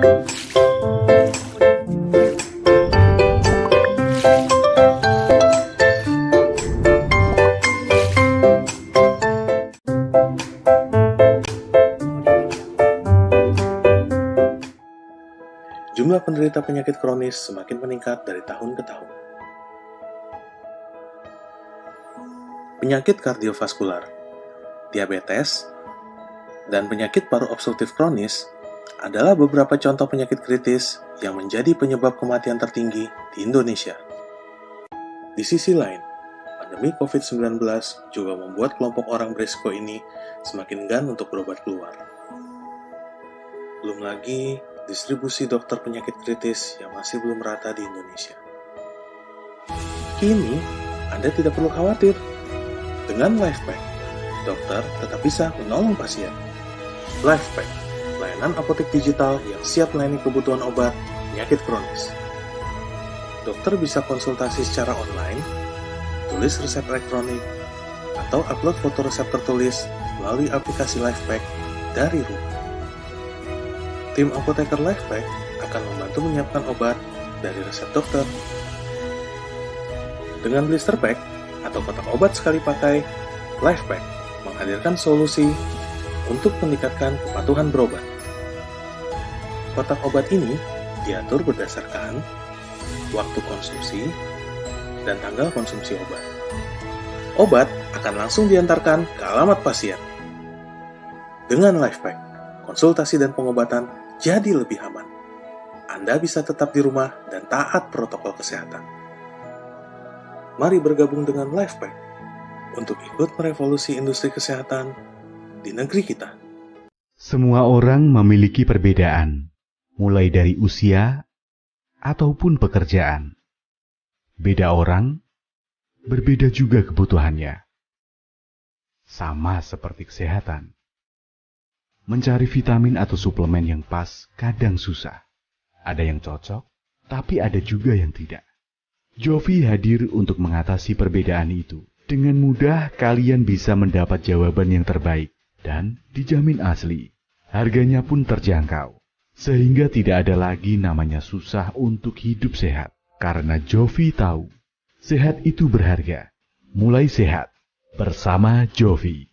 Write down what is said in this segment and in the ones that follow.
Jumlah penderita penyakit kronis semakin meningkat dari tahun ke tahun. Penyakit kardiovaskular, diabetes, dan penyakit paru obstruktif kronis adalah beberapa contoh penyakit kritis yang menjadi penyebab kematian tertinggi di Indonesia. Di sisi lain, pandemi COVID-19 juga membuat kelompok orang berisiko ini semakin enggan untuk berobat keluar. Belum lagi distribusi dokter penyakit kritis yang masih belum merata di Indonesia. Kini, Anda tidak perlu khawatir. Dengan LifePack, dokter tetap bisa menolong pasien. LifePack, layanan apotek digital yang siap melayani kebutuhan obat penyakit kronis. Dokter bisa konsultasi secara online, tulis resep elektronik, atau upload foto resep tertulis melalui aplikasi LifePack dari rumah. Tim apoteker LifePack akan membantu menyiapkan obat dari resep dokter. Dengan blister pack atau kotak obat sekali pakai, LifePack menghadirkan solusi untuk meningkatkan kepatuhan berobat. Kotak obat ini diatur berdasarkan waktu konsumsi dan tanggal konsumsi obat. Obat akan langsung diantarkan ke alamat pasien. Dengan LifePack, konsultasi dan pengobatan jadi lebih aman. Anda bisa tetap di rumah dan taat protokol kesehatan. Mari bergabung dengan LifePack untuk ikut merevolusi industri kesehatan di negeri kita. Semua orang memiliki perbedaan, mulai dari usia ataupun pekerjaan. Beda orang, berbeda juga kebutuhannya. Sama seperti kesehatan. Mencari vitamin atau suplemen yang pas kadang susah. Ada yang cocok, tapi ada juga yang tidak. Jovi hadir untuk mengatasi perbedaan itu. Dengan mudah kalian bisa mendapat jawaban yang terbaik dan dijamin asli. Harganya pun terjangkau. Sehingga tidak ada lagi namanya susah untuk hidup sehat. Karena Jovi tahu, sehat itu berharga. Mulai sehat bersama Jovi.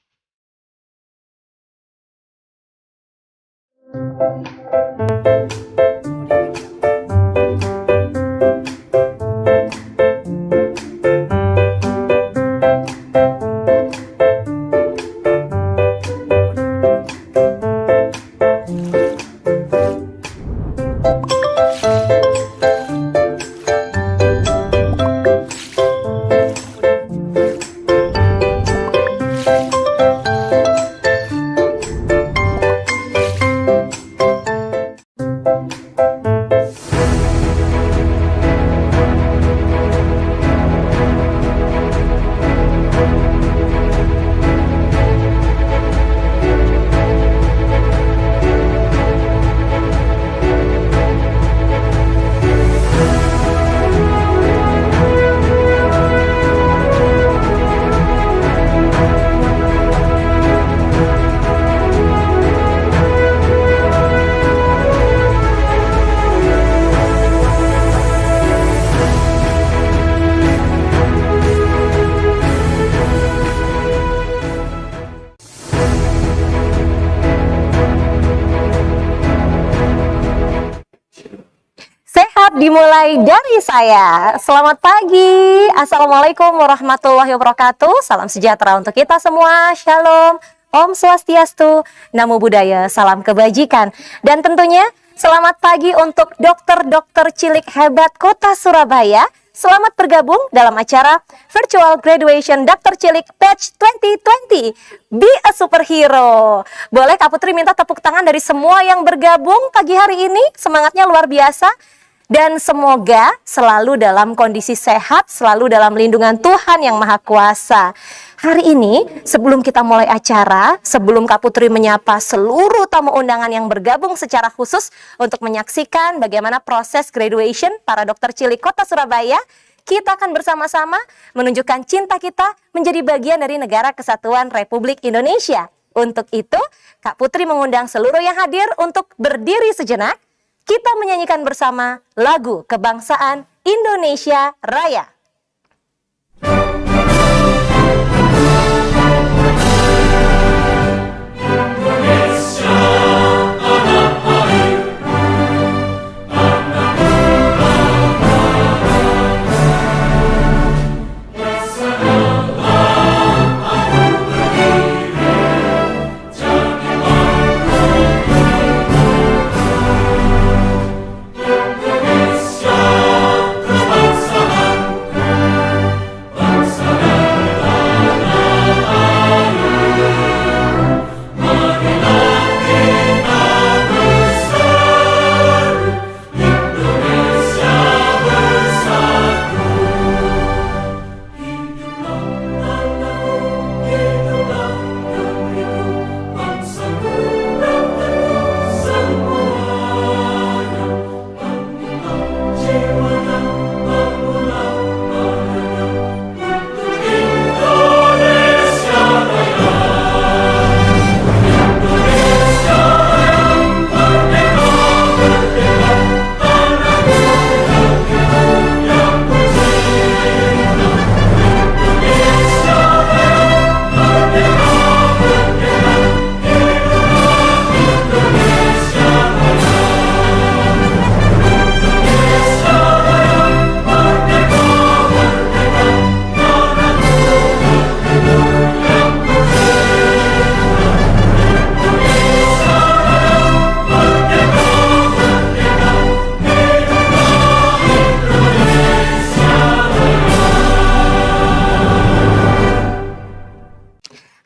Dimulai dari saya. Selamat pagi. Assalamualaikum warahmatullahi wabarakatuh. Salam sejahtera untuk kita semua. Shalom. Om Swastiastu. Namo Buddhaya. Salam kebajikan. Dan tentunya selamat pagi untuk dokter-dokter cilik hebat Kota Surabaya. Selamat bergabung dalam acara Virtual Graduation Dokter Cilik Batch 2020. Be a Superhero. Boleh Kak Putri minta tepuk tangan dari semua yang bergabung pagi hari ini. Semangatnya luar biasa. Dan semoga selalu dalam kondisi sehat, selalu dalam lindungan Tuhan Yang Maha Kuasa. Hari ini, sebelum kita mulai acara, sebelum Kak Putri menyapa seluruh tamu undangan yang bergabung secara khusus untuk menyaksikan bagaimana proses graduation para dokter cilik Kota Surabaya, kita akan bersama-sama menunjukkan cinta kita menjadi bagian dari Negara Kesatuan Republik Indonesia. Untuk itu, Kak Putri mengundang seluruh yang hadir untuk berdiri sejenak. kita menyanyikan bersama lagu kebangsaan Indonesia Raya.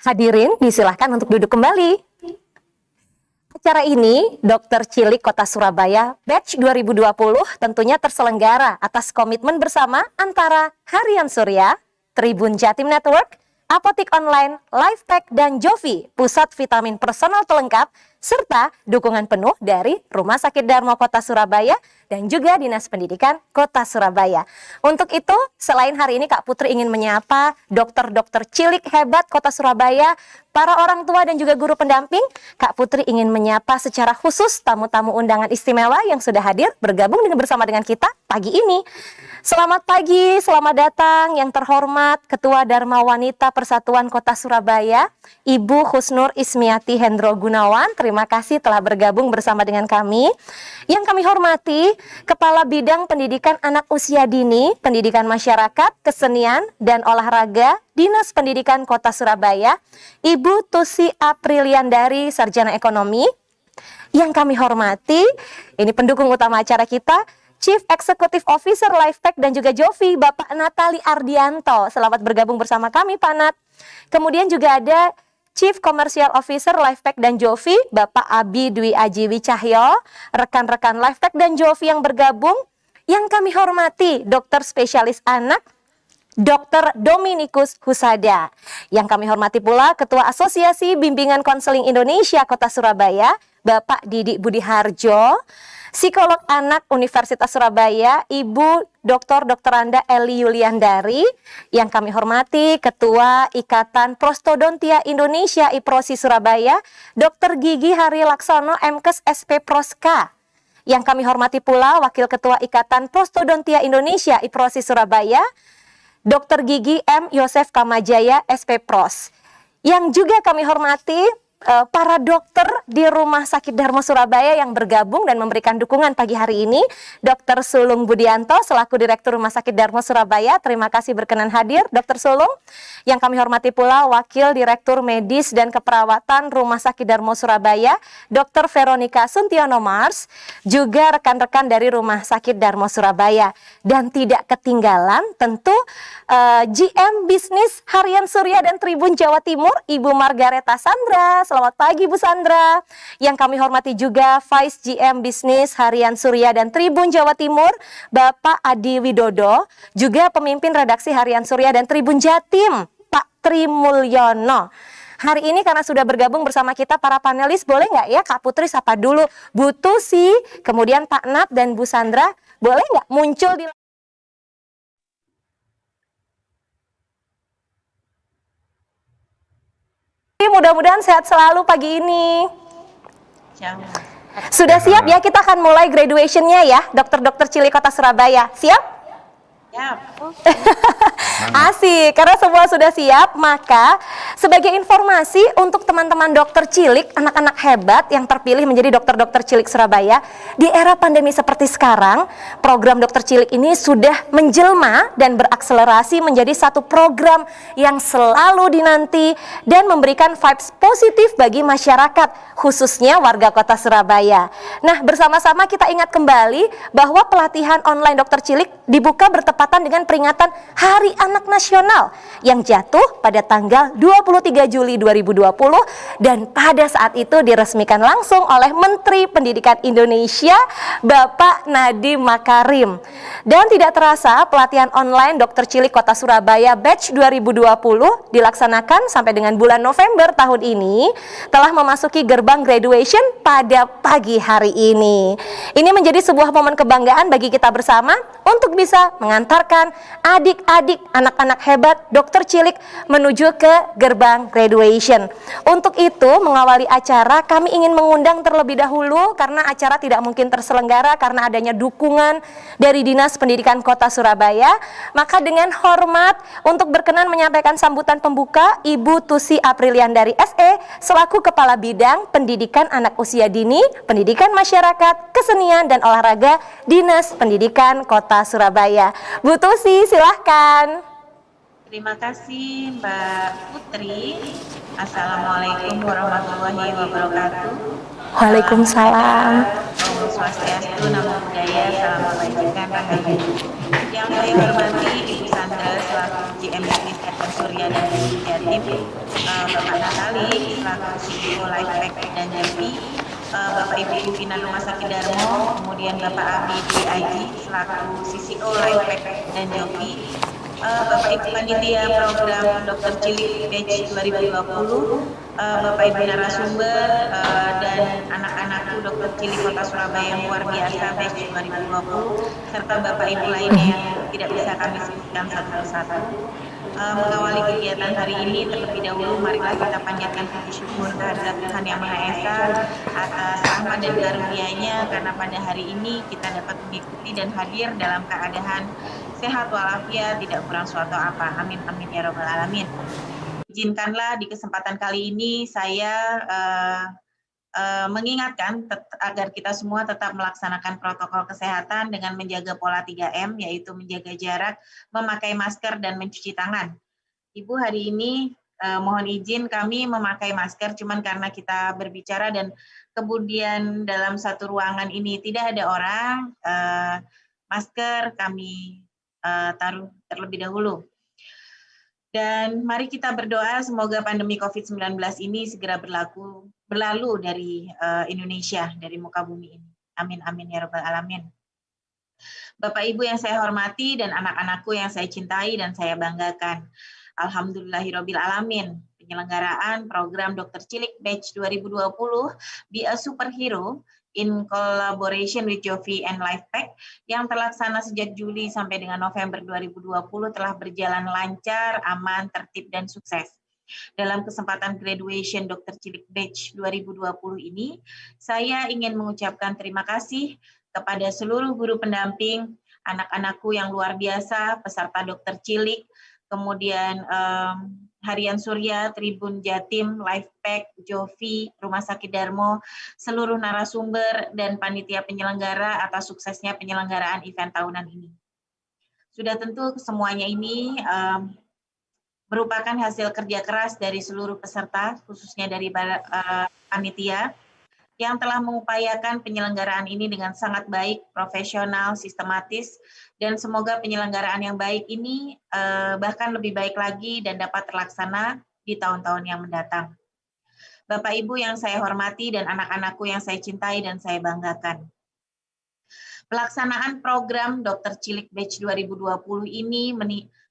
Hadirin disilahkan untuk duduk kembali. Acara ini Dokter Cilik Kota Surabaya Batch 2020 tentunya terselenggara atas komitmen bersama antara Harian Surya, Tribun Jatim Network, Apotik Online, Lifepack, dan Jovi, Pusat Vitamin Personal Pelengkap, serta dukungan penuh dari Rumah Sakit Darmo Kota Surabaya dan juga Dinas Pendidikan Kota Surabaya. Untuk itu, selain hari ini Kak Putri ingin menyapa dokter-dokter cilik hebat Kota Surabaya, para orang tua dan juga guru pendamping, Kak Putri ingin menyapa secara khusus tamu-tamu undangan istimewa yang sudah hadir bergabung bersama dengan kita pagi ini. Selamat pagi, selamat datang yang terhormat Ketua Dharma Wanita Persatuan Kota Surabaya, Ibu Husnur Ismiati Hendro Gunawan. Terima kasih telah bergabung bersama dengan kami. Yang kami hormati Kepala Bidang Pendidikan Anak Usia Dini, Pendidikan Masyarakat, Kesenian, dan Olahraga, Dinas Pendidikan Kota Surabaya, Ibu Tusi Apriliandari, Sarjana Ekonomi. Yang kami hormati, ini pendukung utama acara kita, Chief Executive Officer Lifepack dan juga Jovi, Bapak Natali Ardianto. Selamat bergabung bersama kami, Pak Nat. Kemudian juga ada Chief Commercial Officer Lifepack dan Jovi, Bapak Abi Dwi Aji Wicahyo, rekan-rekan Lifepack dan Jovi yang bergabung. Yang kami hormati, Dokter Spesialis Anak, Dr. Dominikus Husada. Yang kami hormati pula Ketua Asosiasi Bimbingan Konseling Indonesia Kota Surabaya, Bapak Didi Budiharjo. Psikolog Anak Universitas Surabaya, Ibu Dr. Anda Eli Yuliandari. Yang kami hormati Ketua Ikatan Prostodontia Indonesia IPROSI Surabaya, Dr. Gigi Hari Laksono MKes SP Proska. Yang kami hormati pula Wakil Ketua Ikatan Prostodontia Indonesia IPROSI Surabaya, Dr. Gigi M. Yosef Kamajaya SP Pros. Yang juga kami hormati para dokter di Rumah Sakit Darmo Surabaya yang bergabung dan memberikan dukungan pagi hari ini. Dr. Sulung Budianto selaku Direktur Rumah Sakit Darmo Surabaya, terima kasih berkenan hadir Dr. Sulung. Yang kami hormati pula Wakil Direktur Medis dan Keperawatan Rumah Sakit Darmo Surabaya, Dr. Veronica Suntiono Mars, juga rekan-rekan dari Rumah Sakit Darmo Surabaya. Dan tidak ketinggalan tentu GM Bisnis Harian Surya dan Tribun Jawa Timur, Ibu Margareta Sandra. Selamat pagi Bu Sandra. Yang kami hormati juga Vice GM Bisnis Harian Surya dan Tribun Jawa Timur, Bapak Adi Widodo, juga pemimpin redaksi Harian Surya dan Tribun Jatim, Pak Tri Mulyono. Hari ini karena sudah bergabung bersama kita para panelis, boleh nggak ya Kak Putri sapa dulu Bu Tusi, kemudian Pak Nat dan Bu Sandra, boleh nggak muncul di mudah-mudahan sehat selalu pagi ini. Sudah siap ya, kita akan mulai graduation-nya ya, dokter-dokter cilik Kota Surabaya. Siap? Ya, Asik, karena semua sudah siap, maka sebagai informasi untuk teman-teman dokter cilik, anak-anak hebat yang terpilih menjadi dokter-dokter cilik Surabaya, di era pandemi seperti sekarang, program dokter cilik ini sudah menjelma dan berakselerasi menjadi satu program yang selalu dinanti dan memberikan vibes positif bagi masyarakat, khususnya warga Kota Surabaya. Nah, bersama-sama kita ingat kembali bahwa pelatihan online dokter cilik dibuka bertepatan dengan peringatan Hari Anak Nasional yang jatuh pada tanggal 23 Juli 2020 dan pada saat itu diresmikan langsung oleh Menteri Pendidikan Indonesia Bapak Nadiem Makarim. Dan tidak terasa pelatihan online dokter cilik Kota Surabaya batch 2020 dilaksanakan sampai dengan bulan November tahun ini telah memasuki gerbang graduation pada pagi hari ini. Ini menjadi sebuah momen kebanggaan bagi kita bersama untuk bisa mengantarkan adik-adik anak-anak hebat dokter cilik menuju ke gerbang graduation. Untuk itu, mengawali acara kami ingin mengundang terlebih dahulu karena acara tidak mungkin terselenggara karena adanya dukungan dari Dinas Pendidikan Kota Surabaya. Maka dengan hormat untuk berkenan menyampaikan sambutan pembuka Ibu Tusi Apriliandari SE selaku Kepala Bidang Pendidikan Anak Usia Dini, Pendidikan Masyarakat, Kesenian dan Olahraga Dinas Pendidikan Kota Surabaya. Bu Tusi, silahkan. terima kasih Mbak Putri. Assalamualaikum warahmatullahi wabarakatuh. Waalaikumsalam. Om Swastiastu, Namo Buddhaya, Salam Kebajikan, Rahayu. Yang saya hormati Ibu Sandra selaku GM Kesehatan Surya dan Jatim, Bapak Natali selaku CEO Lifepack dan Jambi, Bapak Ibu pimpinan Rumah Sakit Darmo, kemudian Bapak Abi DIG selaku CCO Lifepack dan Joki, Bapak Ibu Panitia Program Dokter Cilik Batch 2020, Bapak Ibu narasumber dan anak-anakku Dokter Cilik Kota Surabaya yang luar biasa Batch 2020, serta Bapak Ibu lainnya yang tidak bisa kami sebutkan satu persatu. Mengawali kegiatan hari ini, terlebih dahulu marilah kita panjatkan puji syukur kehadirat Tuhan Yang Maha Esa atas rahmat dan karunia-Nya, karena pada hari ini kita dapat mengikuti dan hadir dalam keadaan sehat walafiat, tidak kurang suatu apa. Amin amin ya robbal alamin. Izinkanlah di kesempatan kali ini saya mengingatkan agar kita semua tetap melaksanakan protokol kesehatan dengan menjaga pola 3M, yaitu menjaga jarak, memakai masker, dan mencuci tangan. Ibu, hari ini mohon izin kami memakai masker cuman karena kita berbicara dan kemudian dalam satu ruangan ini tidak ada orang, masker kami taruh terlebih dahulu. Dan mari kita berdoa semoga pandemi COVID-19 ini segera berlalu dari Indonesia, dari muka bumi ini. Amin amin ya rabbal alamin. Bapak Ibu yang saya hormati dan anak-anakku yang saya cintai dan saya banggakan. Alhamdulillahirabbil alamin. Penyelenggaraan program Dokter Cilik Batch 2020 Be a Superhero in collaboration with Jovi and Lifepack yang terlaksana sejak Juli sampai dengan November 2020 telah berjalan lancar, aman, tertib, dan sukses. Dalam kesempatan graduation Dokter Cilik Batch 2020 ini, saya ingin mengucapkan terima kasih kepada seluruh guru pendamping, anak-anakku yang luar biasa, peserta Dokter Cilik, kemudian Harian Surya, Tribun Jatim, Lifepack, Jovi, Rumah Sakit Darmo, seluruh narasumber dan panitia penyelenggara atas suksesnya penyelenggaraan event tahunan ini. Sudah tentu semuanya ini merupakan hasil kerja keras dari seluruh peserta, khususnya dari panitia, yang telah mengupayakan penyelenggaraan ini dengan sangat baik, profesional, sistematis, dan semoga penyelenggaraan yang baik ini bahkan lebih baik lagi dan dapat terlaksana di tahun-tahun yang mendatang. Bapak Ibu yang saya hormati dan anak-anakku yang saya cintai dan saya banggakan. Pelaksanaan program Dokter Cilik Batch 2020 ini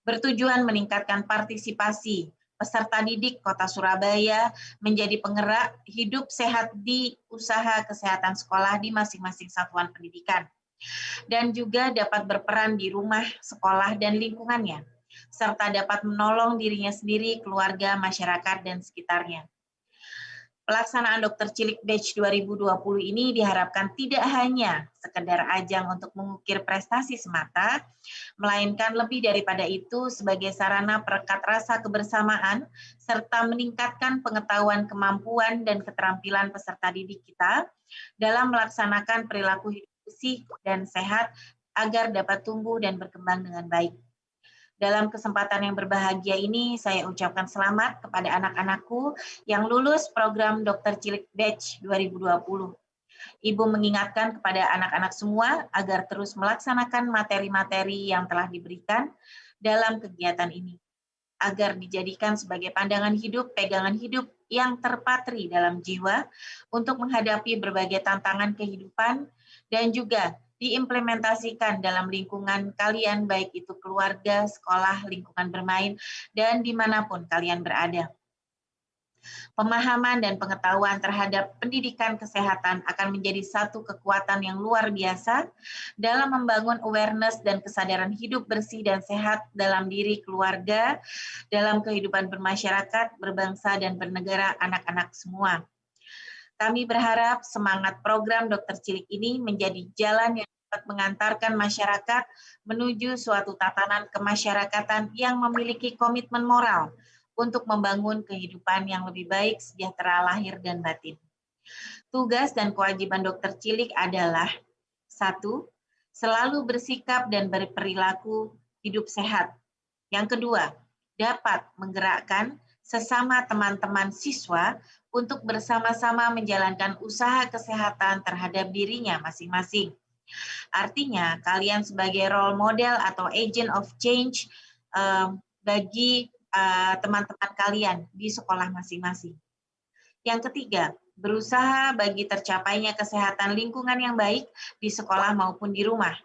bertujuan meningkatkan partisipasi peserta didik Kota Surabaya menjadi penggerak hidup sehat di usaha kesehatan sekolah di masing-masing satuan pendidikan, dan juga dapat berperan di rumah, sekolah, dan lingkungannya, serta dapat menolong dirinya sendiri, keluarga, masyarakat, dan sekitarnya. Pelaksanaan Dokter Cilik Batch 2020 ini diharapkan tidak hanya sekedar ajang untuk mengukir prestasi semata, melainkan lebih daripada itu sebagai sarana perekat rasa kebersamaan serta meningkatkan pengetahuan, kemampuan, dan keterampilan peserta didik kita dalam melaksanakan perilaku hidup bersih dan sehat agar dapat tumbuh dan berkembang dengan baik. Dalam kesempatan yang berbahagia ini, saya ucapkan selamat kepada anak-anakku yang lulus program Dokter Cilik Batch 2020. Ibu mengingatkan kepada anak-anak semua agar terus melaksanakan materi-materi yang telah diberikan dalam kegiatan ini, agar dijadikan sebagai pandangan hidup, pegangan hidup yang terpatri dalam jiwa untuk menghadapi berbagai tantangan kehidupan dan juga diimplementasikan dalam lingkungan kalian, baik itu keluarga, sekolah, lingkungan bermain, dan dimanapun kalian berada. Pemahaman dan pengetahuan terhadap pendidikan kesehatan akan menjadi satu kekuatan yang luar biasa dalam membangun awareness dan kesadaran hidup bersih dan sehat dalam diri keluarga, dalam kehidupan bermasyarakat, berbangsa, dan bernegara anak-anak semua. Kami berharap semangat program Dokter Cilik ini menjadi jalan yang dapat mengantarkan masyarakat menuju suatu tatanan kemasyarakatan yang memiliki komitmen moral untuk membangun kehidupan yang lebih baik, sejahtera lahir dan batin. Tugas dan kewajiban Dokter Cilik adalah 1. Selalu bersikap dan berperilaku hidup sehat. Yang kedua, dapat menggerakkan sesama teman-teman siswa untuk bersama-sama menjalankan usaha kesehatan terhadap dirinya masing-masing. Artinya, kalian sebagai role model atau agent of change bagi teman-teman kalian di sekolah masing-masing. Yang ketiga, berusaha bagi tercapainya kesehatan lingkungan yang baik di sekolah maupun di rumah.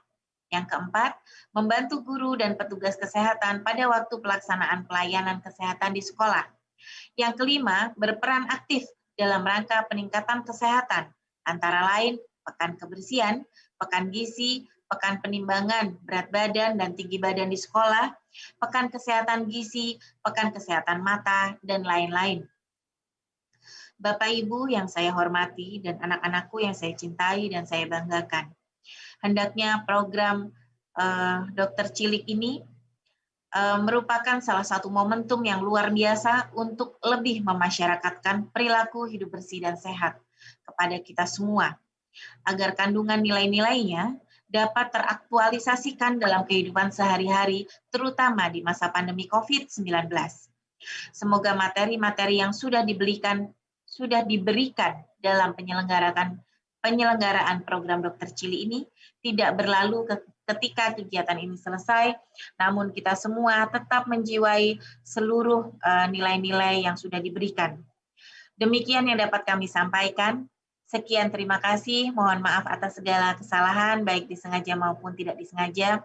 Yang keempat, membantu guru dan petugas kesehatan pada waktu pelaksanaan pelayanan kesehatan di sekolah. Yang kelima, berperan aktif dalam rangka peningkatan kesehatan, antara lain pekan kebersihan, pekan gizi, pekan penimbangan berat badan dan tinggi badan di sekolah, pekan kesehatan gizi, pekan kesehatan mata, dan lain-lain. Bapak Ibu yang saya hormati dan anak-anakku yang saya cintai dan saya banggakan, hendaknya program Dokter Cilik ini merupakan salah satu momentum yang luar biasa untuk lebih memasyarakatkan perilaku hidup bersih dan sehat kepada kita semua, agar kandungan nilai-nilainya dapat teraktualisasikan dalam kehidupan sehari-hari, terutama di masa pandemi COVID-19. Semoga materi-materi yang sudah diberikan dalam penyelenggaraan program Dokter Cilik ini tidak berlalu ketika kegiatan ini selesai, namun kita semua tetap menjiwai seluruh nilai-nilai yang sudah diberikan. Demikian yang dapat kami sampaikan. Sekian, terima kasih. Mohon maaf atas segala kesalahan, baik disengaja maupun tidak disengaja.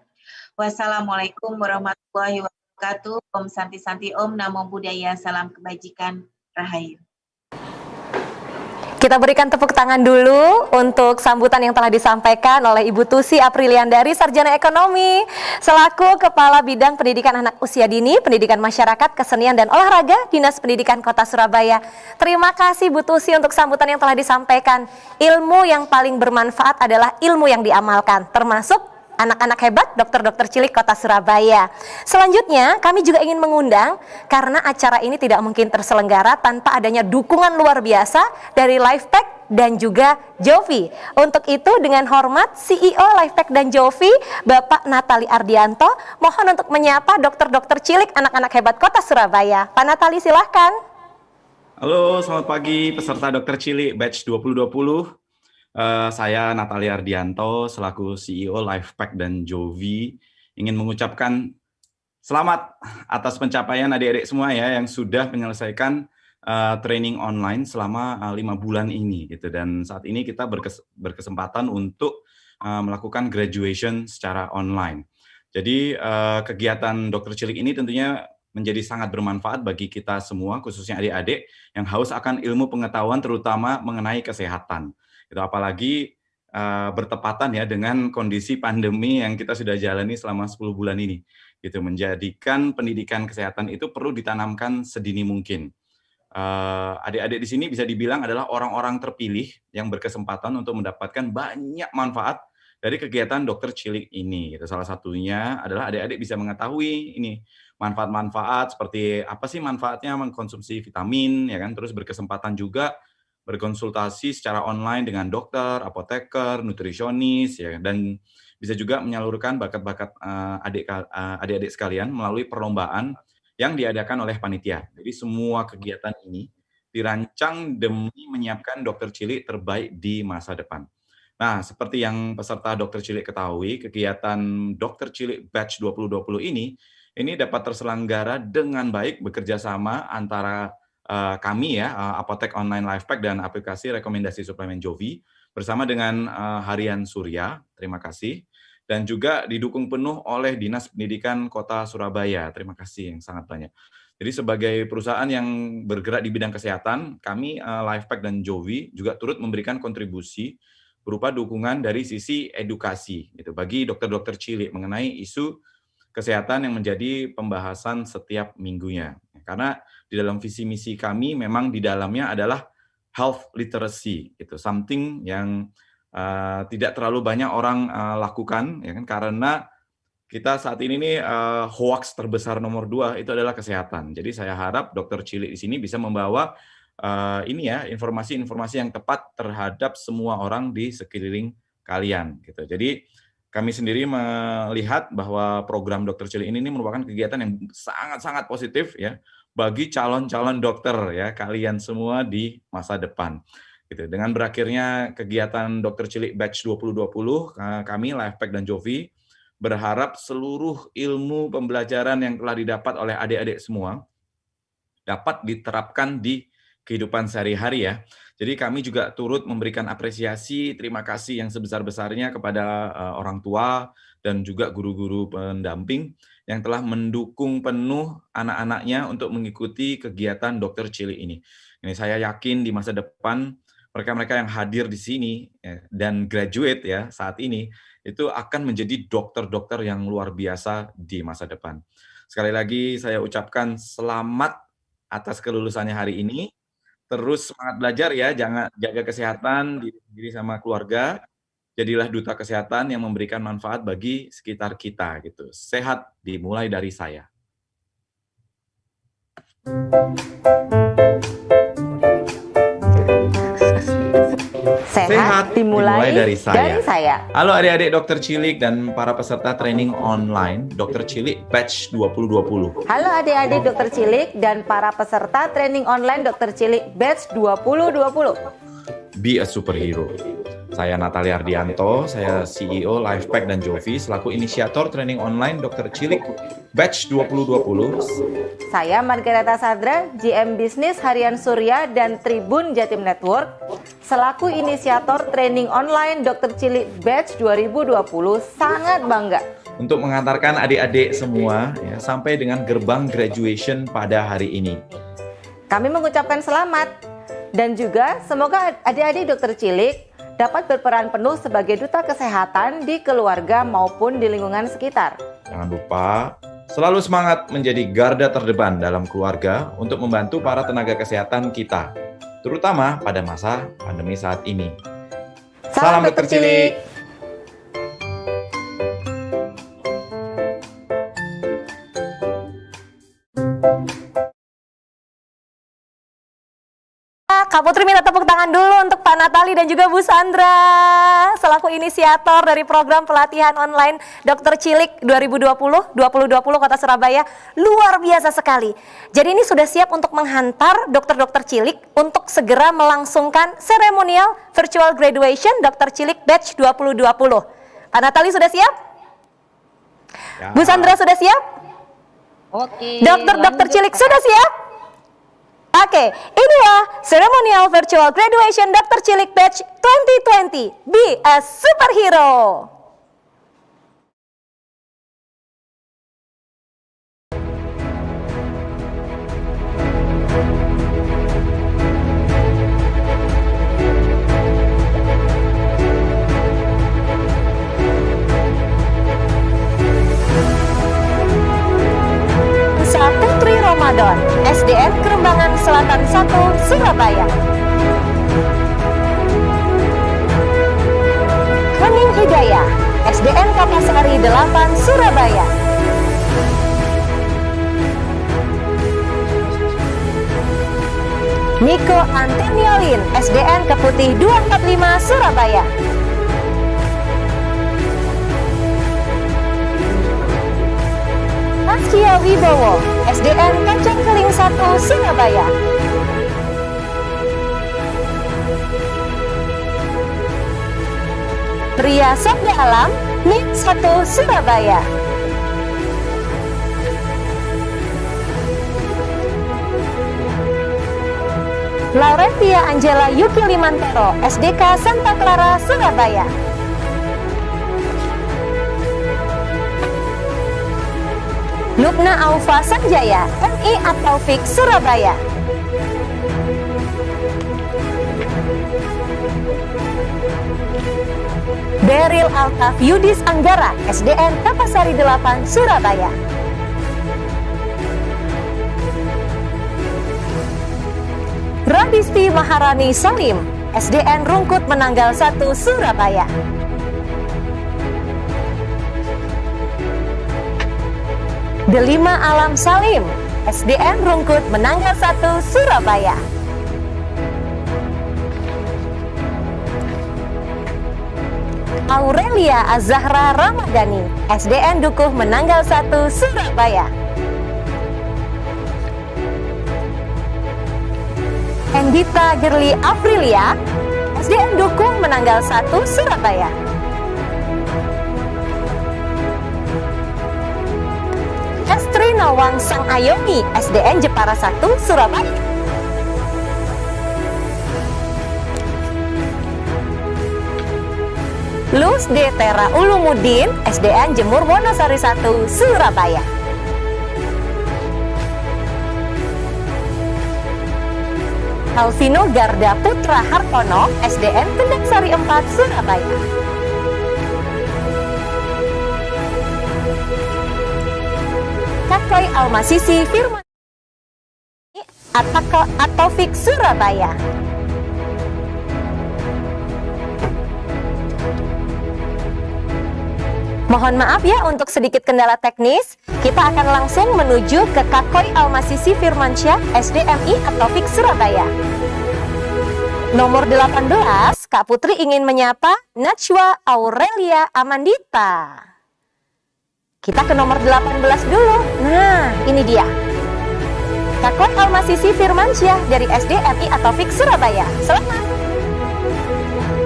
Wassalamualaikum warahmatullahi wabarakatuh. Om Santi Santi Om, Namo Buddhaya, salam kebajikan, Rahayu. Kita berikan tepuk tangan dulu untuk sambutan yang telah disampaikan oleh Ibu Tusi Apriliandari, Sarjana Ekonomi, selaku Kepala Bidang Pendidikan Anak Usia Dini, Pendidikan Masyarakat, Kesenian, dan Olahraga, Dinas Pendidikan Kota Surabaya. Terima kasih Bu Tusi untuk sambutan yang telah disampaikan. Ilmu yang paling bermanfaat adalah ilmu yang diamalkan, termasuk anak-anak hebat dokter-dokter cilik Kota Surabaya. Selanjutnya, kami juga ingin mengundang, karena acara ini tidak mungkin terselenggara tanpa adanya dukungan luar biasa dari Lifepack dan juga Jovi. Untuk itu, dengan hormat CEO Lifepack dan Jovi, Bapak Natali Ardianto, mohon untuk menyapa dokter-dokter cilik anak-anak hebat Kota Surabaya. Pak Natali, silahkan. Halo, selamat pagi peserta Dokter Cilik Batch 2020. Saya Natali Ardianto selaku CEO Lifepack dan Jovi ingin mengucapkan selamat atas pencapaian adik-adik semua ya yang sudah menyelesaikan training online selama 5 bulan ini gitu, dan saat ini kita berkesempatan untuk melakukan graduation secara online. Jadi kegiatan Dokter Cilik ini tentunya menjadi sangat bermanfaat bagi kita semua, khususnya adik-adik yang haus akan ilmu pengetahuan terutama mengenai kesehatan. Itu apalagi bertepatan ya dengan kondisi pandemi yang kita sudah jalani selama 10 bulan ini. Gitu, menjadikan pendidikan kesehatan itu perlu ditanamkan sedini mungkin. adik-adik di sini bisa dibilang adalah orang-orang terpilih yang berkesempatan untuk mendapatkan banyak manfaat dari kegiatan Dokter Cilik ini. Gitu. Salah satunya adalah adik-adik bisa mengetahui ini manfaat-manfaat seperti apa sih manfaatnya mengkonsumsi vitamin, ya kan? Terus berkesempatan juga berkonsultasi secara online dengan dokter, apoteker, nutrisionis, ya, dan bisa juga menyalurkan bakat-bakat adik-adik sekalian melalui perlombaan yang diadakan oleh panitia. Jadi semua kegiatan ini dirancang demi menyiapkan dokter cilik terbaik di masa depan. Nah, seperti yang peserta dokter cilik ketahui, kegiatan dokter cilik batch 2020 ini dapat terselenggara dengan baik bekerja sama antara kami ya, Apotek Online Lifepack dan aplikasi rekomendasi suplemen Jovi bersama dengan Harian Surya. Terima kasih. Dan juga didukung penuh oleh Dinas Pendidikan Kota Surabaya. Terima kasih yang sangat banyak. Jadi sebagai perusahaan yang bergerak di bidang kesehatan, kami Lifepack dan Jovi juga turut memberikan kontribusi berupa dukungan dari sisi edukasi gitu bagi dokter-dokter cilik mengenai isu kesehatan yang menjadi pembahasan setiap minggunya. Karena di dalam visi misi kami memang di dalamnya adalah health literacy, itu something yang tidak terlalu banyak orang lakukan, ya kan? Karena kita saat ini nih hoax terbesar nomor 2 itu adalah kesehatan. Jadi saya harap dokter cilik di sini bisa membawa ini ya informasi-informasi yang tepat terhadap semua orang di sekeliling kalian, gitu. Jadi kami sendiri melihat bahwa program dokter cilik ini merupakan kegiatan yang sangat-sangat positif ya bagi calon-calon dokter ya kalian semua di masa depan. Gitu. Dengan berakhirnya kegiatan dokter cilik batch 2020, kami Lifepack dan Jovi berharap seluruh ilmu pembelajaran yang telah didapat oleh adik-adik semua dapat diterapkan di kehidupan sehari-hari ya. Jadi kami juga turut memberikan apresiasi, terima kasih yang sebesar-besarnya kepada orang tua dan juga guru-guru pendamping yang telah mendukung penuh anak-anaknya untuk mengikuti kegiatan dokter cilik ini. Ini saya yakin di masa depan mereka-mereka yang hadir di sini dan graduate ya saat ini itu akan menjadi dokter-dokter yang luar biasa di masa depan. Sekali lagi saya ucapkan selamat atas kelulusannya hari ini. Terus semangat belajar ya, jangan jaga kesehatan diri sendiri sama keluarga. Jadilah duta kesehatan yang memberikan manfaat bagi sekitar kita gitu. Sehat dimulai dari saya. Sehat dimulai dari saya. Halo adik-adik dokter cilik dan para peserta training online dokter cilik batch 2020. Halo adik-adik dokter cilik dan para peserta training online dokter cilik batch 2020. Be a superhero. Saya Natalia Ardianto, saya CEO Lifepack dan Jovi selaku inisiator training online dokter cilik batch 2020. Saya Margareta Sadra, GM Bisnis Harian Surya dan Tribun Jatim Network selaku inisiator training online dokter cilik batch 2020 sangat bangga untuk mengantarkan adik-adik semua ya, sampai dengan gerbang graduation pada hari ini. Kami mengucapkan selamat dan juga semoga adik-adik dokter cilik dapat berperan penuh sebagai duta kesehatan di keluarga maupun di lingkungan sekitar. Jangan lupa selalu semangat menjadi garda terdepan dalam keluarga untuk membantu para tenaga kesehatan kita, terutama pada masa pandemi saat ini. Salam dokter cilik. Kak Putri minta tepuk tangan dulu untuk Pak Natali dan juga Bu Sandra selaku inisiator dari program pelatihan online Dokter Cilik 2020 Kota Surabaya. Luar biasa sekali. Jadi ini sudah siap untuk menghantar dokter-dokter cilik untuk segera melangsungkan seremonial virtual graduation Dokter Cilik batch 2020. Pak Natali sudah siap? Ya. Bu Sandra sudah siap? Oke. Dokter-dokter cilik sudah siap? Oke, inilah ceremonial virtual graduation Dokter Cilik Batch 2020. Be a superhero. Saat Tri Ramadan SDN Kerembangan Selatan 1, Surabaya. Hening Hidayah, SDN Kapasari 8, Surabaya. Niko Antoniolin, SDN Keputih 245, Surabaya. Askia Wibowo, SDN Kacang Keling 1, Surabaya. Pria Sabda Alam, NIP 1, Surabaya. Lauretia Angela Yuki Limantoro, SDK Santa Clara, Surabaya. Lubna Aufa Sanjaya, MI At-Taufik, Surabaya. Beril Altaf Yudis Anggara, SDN Kapasari 8, Surabaya. Radisti Maharani Salim, SDN Rungkut Menanggal 1, Surabaya. Delima Alam Salim, SDN Rungkut Menanggal 1, Surabaya. Aurelia Azahra Ramadhani, SDN Dukuh Menanggal 1, Surabaya. Endita Gerli Aprilia, SDN Dukuh Menanggal 1, Surabaya. Estri Nawang Sang Ayomi, SDN Jepara 1, Surabaya. Luz D. Tera Ulumuddin, SDN Jemur Wonosari 1, Surabaya. Alvino Garda Putra Hartono, SDN Kendang Sari 4, Surabaya. Kakoi Almasisi Firman At-Taufik, Surabaya. Mohon maaf ya untuk sedikit kendala teknis. Kita akan langsung menuju ke Kakoi Almasisi Firmansyah, SDMI At-Taufik, Surabaya. Nomor 18, Kak Putri ingin menyapa Najwa Aurelia Amandita. Kita ke nomor 18 dulu. Nah, ini dia. Kakoi Almasisi Firmansyah dari SDMI At-Taufik, Surabaya. Selamat.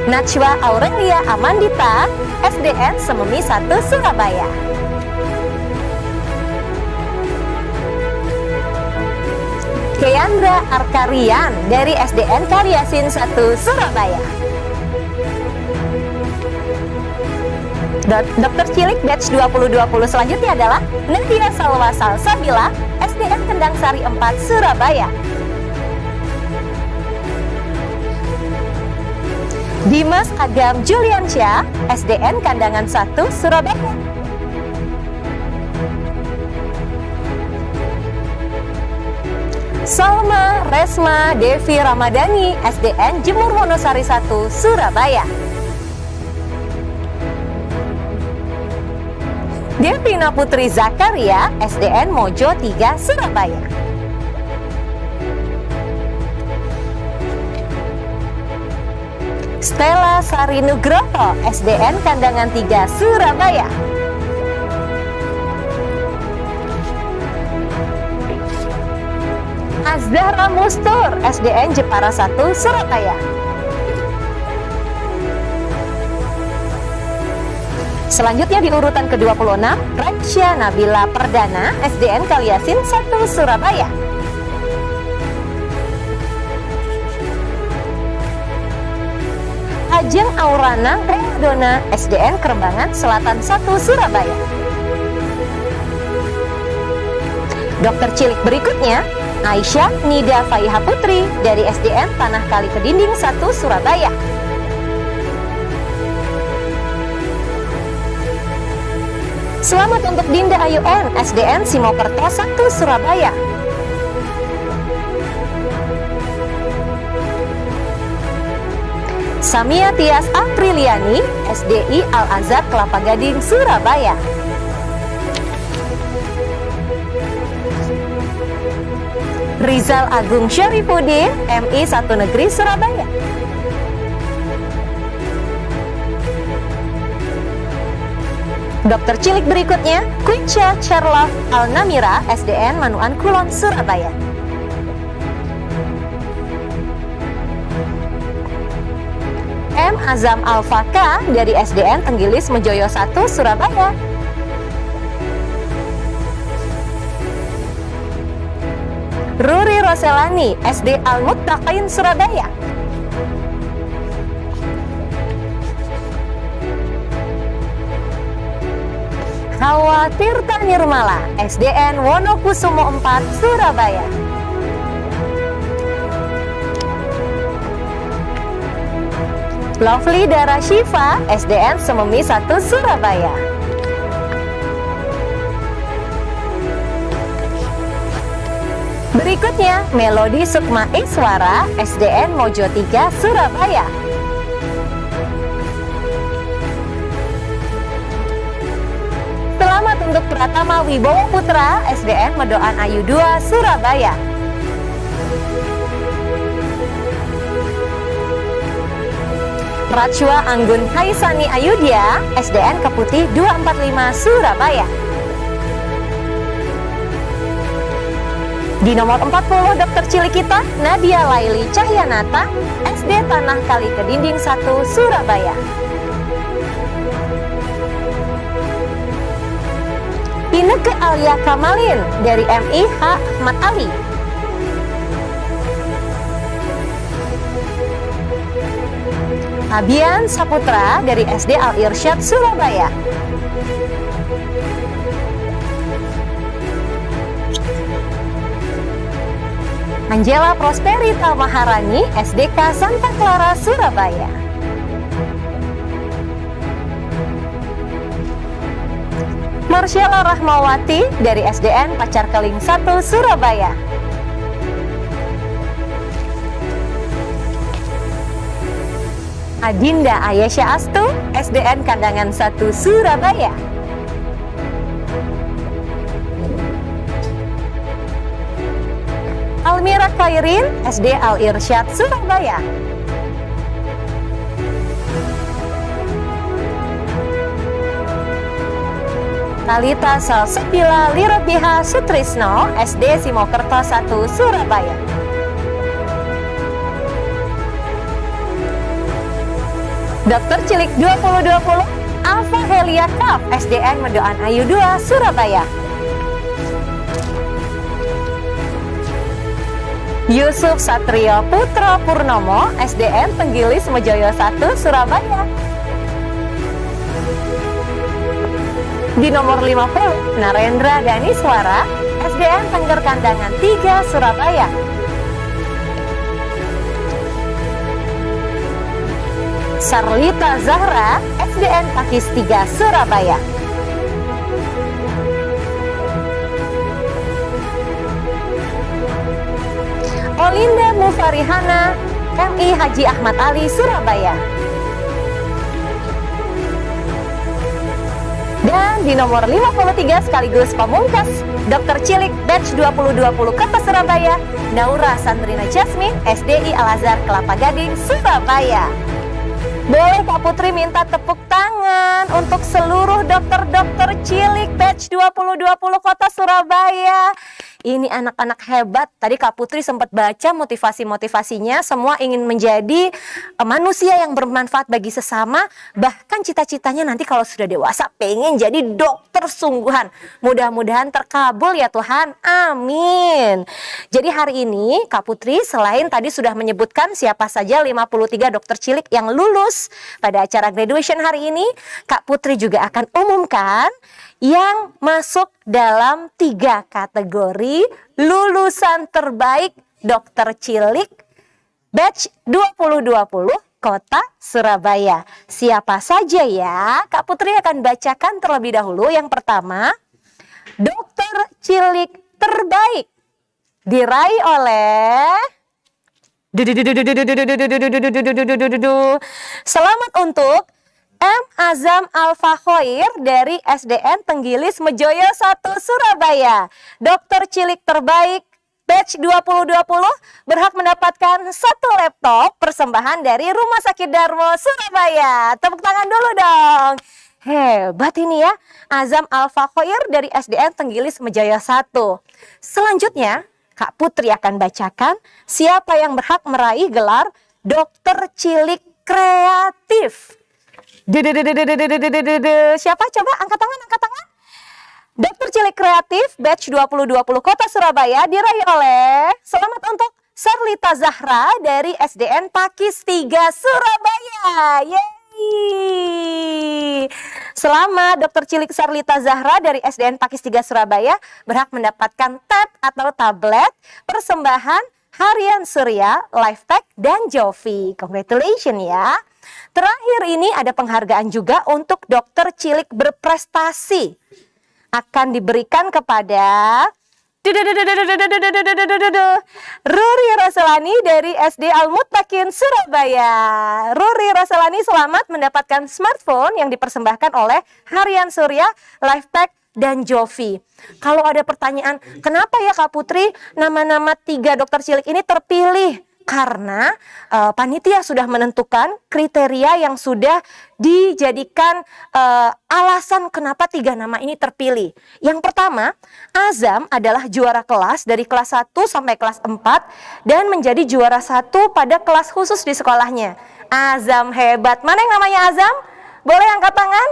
Najwa Aurelia Amandita, SDN Sememi 1, Surabaya. Keandra Arkarian dari SDN Karyasin 1, Surabaya. Dokter Cilik batch 2020 selanjutnya adalah Nadia Salwa Salsabila, SDN Kendang Sari 4, Surabaya. Dimas Agam Juliansyah, SDN Kandangan 1, Surabaya. Salma Resma Devi Ramadhani, SDN Jemur Wonosari 1, Surabaya. Devina Putri Zakaria, SDN Mojo 3, Surabaya. Stella Sari Nugroho, SDN Kandangan 3, Surabaya. Azhara Mustur, SDN Jepara 1, Surabaya. Selanjutnya di urutan ke-26, Raksya Nabila Perdana, SDN Kaliasin 1, Surabaya. Ajeng Aurana Remadona, SDN Kerembangan Selatan 1, Surabaya. Dokter cilik berikutnya, Aisyah Nida Faiha Putri dari SDN Tanah Kali Kedinding 1, Surabaya. Selamat untuk Dinda Ayu N, SDN Simokerto 1, Surabaya. Samia Tias Apriliani, SDI Al-Azhar Kelapa Gading, Surabaya. Rizal Agung Syarifuddin, MI 1 Negeri Surabaya. Dokter cilik berikutnya, Quinca Charlotte Alnamira, SDN Manuan Kulon, Surabaya. M. Azam Alfaka dari SDN Tenggilis Mejoyo 1, Surabaya. Ruri Roselani, SD Al-Muttaqin, Surabaya. Hawa Tirta Nirmala, SDN Wonokusumo 4, Surabaya. Lovely Dara Shiva, SDN Sememi 1, Surabaya. Berikutnya, Melody Sukma Iswara, SDN Mojo 3, Surabaya. Selamat untuk Pratama Wibowo Putra, SDN Medoan Ayu 2, Surabaya. Rachwa Anggun Haisani Ayudya, SDN Keputih 245, Surabaya. Di nomor 40 dokter cilik kita, Nadia Laili Cahyanata, SD Tanah Kali Kedinding 1, Surabaya. Inneke Alia Kamalin dari MIH Ahmad Ali. Abian Saputra dari SD Al Irsyad, Surabaya. Angela Prosperita Maharani, SDK Santa Clara, Surabaya. Marsyala Rahmawati dari SDN Pacar Keling 1, Surabaya. Adinda Ayesha Astu, SDN Kandangan 1, Surabaya. Almira Khairin, SD Al Irsyad, Surabaya. Talita Salsabila Lirabiha Sutrisno, SD Simokerto 1, Surabaya. Dokter cilik 2020, Alfa Helia Kaf, SDN Medoan Ayu 2, Surabaya. Yusuf Satrio Putra Purnomo, SDN Tenggilis Mejoyo 1, Surabaya. Di nomor 50, Narendra Daniswara, SDN Tengger Kandangan 3, Surabaya. Sarlita Zahra, SDN Pakis 3, Surabaya. Olinda Mufarihana, MI Haji Ahmad Ali, Surabaya. Dan di nomor 53 sekaligus pamungkas, Dokter cilik batch 2020 Kota Surabaya, Naura Sandrina Jasmine, SDI Al-Azhar Kelapa Gading, Surabaya. Boleh Kak Putri minta tepuk tangan untuk seluruh dokter-dokter cilik batch 2020 Kota Surabaya. Ini anak-anak hebat. Tadi Kak Putri sempat baca motivasi-motivasinya. Semua ingin menjadi manusia yang bermanfaat bagi sesama. Bahkan cita-citanya nanti kalau sudah dewasa pengen jadi dokter sungguhan. Mudah-mudahan terkabul ya Tuhan. Amin. Jadi hari ini Kak Putri selain tadi sudah menyebutkan siapa saja 53 dokter cilik yang lulus pada acara graduation hari ini, Kak Putri juga akan umumkan yang masuk dalam 3 kategori lulusan terbaik dokter cilik batch 2020 Kota Surabaya. Siapa saja ya? Kak Putri akan bacakan terlebih dahulu. Yang pertama, dokter cilik terbaik diraih oleh Selamat untuk M. Azam Al-Fakhoir dari SDN Tenggilis Mejoyo 1 Surabaya. Dokter cilik terbaik batch 2020 berhak mendapatkan 1 laptop persembahan dari Rumah Sakit Darmo Surabaya. Tepuk tangan dulu dong. Hebat ini ya, Azam Al-Fakhoir dari SDN Tenggilis Mejoyo 1. Selanjutnya, Kak Putri akan bacakan siapa yang berhak meraih gelar dokter cilik kreatif. Siapa? Coba angkat tangan, angkat tangan. Dokter cilik kreatif batch 2020 Kota Surabaya diraih oleh selamat untuk Sarlita Zahra dari SDN Pakis 3 Surabaya. Yeay! Selamat Dokter cilik Sarlita Zahra dari SDN Pakis 3 Surabaya berhak mendapatkan tab atau tablet persembahan Harian Surya, Lifepack, dan Jovi. Congratulations ya. Terakhir ini ada penghargaan juga untuk dokter cilik berprestasi. Akan diberikan kepada Ruri Roselani dari SD Al-Muttaqin Surabaya. Ruri Roselani selamat mendapatkan smartphone yang dipersembahkan oleh Harian Surya, Lifepack, dan Jovi. Kalau ada pertanyaan, kenapa ya Kak Putri nama-nama 3 dokter cilik ini terpilih? Karena panitia sudah menentukan kriteria yang sudah dijadikan alasan kenapa 3 nama ini terpilih. Yang pertama, Azam adalah juara kelas dari kelas 1 sampai kelas 4 dan menjadi juara 1 pada kelas khusus di sekolahnya. Azam hebat. Mana yang namanya Azam? Boleh angkat tangan?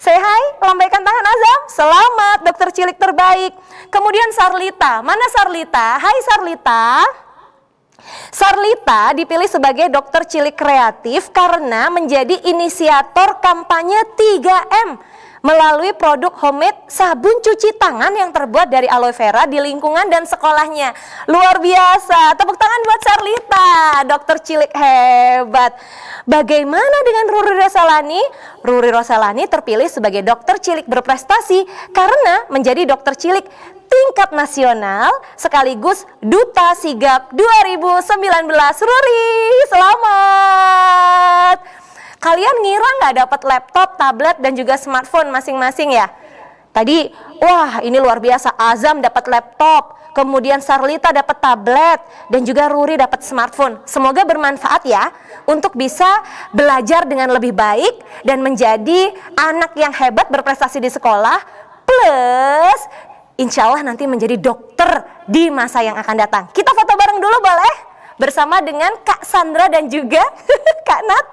Say hi, lambaikan tangan Azam. Selamat dokter cilik terbaik. Kemudian Sarlita. Mana Sarlita? Hai Sarlita. Sarlita dipilih sebagai dokter cilik kreatif karena menjadi inisiator kampanye 3M melalui produk homemade sabun cuci tangan yang terbuat dari aloe vera di lingkungan dan sekolahnya. Luar biasa. Tepuk tangan buat Sarlita, dokter cilik hebat. Bagaimana dengan Ruri Roselani? Ruri Roselani terpilih sebagai dokter cilik berprestasi karena menjadi dokter cilik tingkat nasional sekaligus Duta Sigap 2019. Ruri, selamat. Kalian ngira nggak dapat laptop, tablet, dan juga smartphone masing-masing ya? Tadi, wah ini luar biasa. Azam dapat laptop, kemudian Sarlita dapat tablet, dan juga Ruri dapat smartphone. Semoga bermanfaat ya untuk bisa belajar dengan lebih baik dan menjadi anak yang hebat berprestasi di sekolah. Plus insya Allah nanti menjadi dokter di masa yang akan datang. Kita foto bareng dulu boleh? Bersama dengan Kak Sandra dan juga Kak Nat.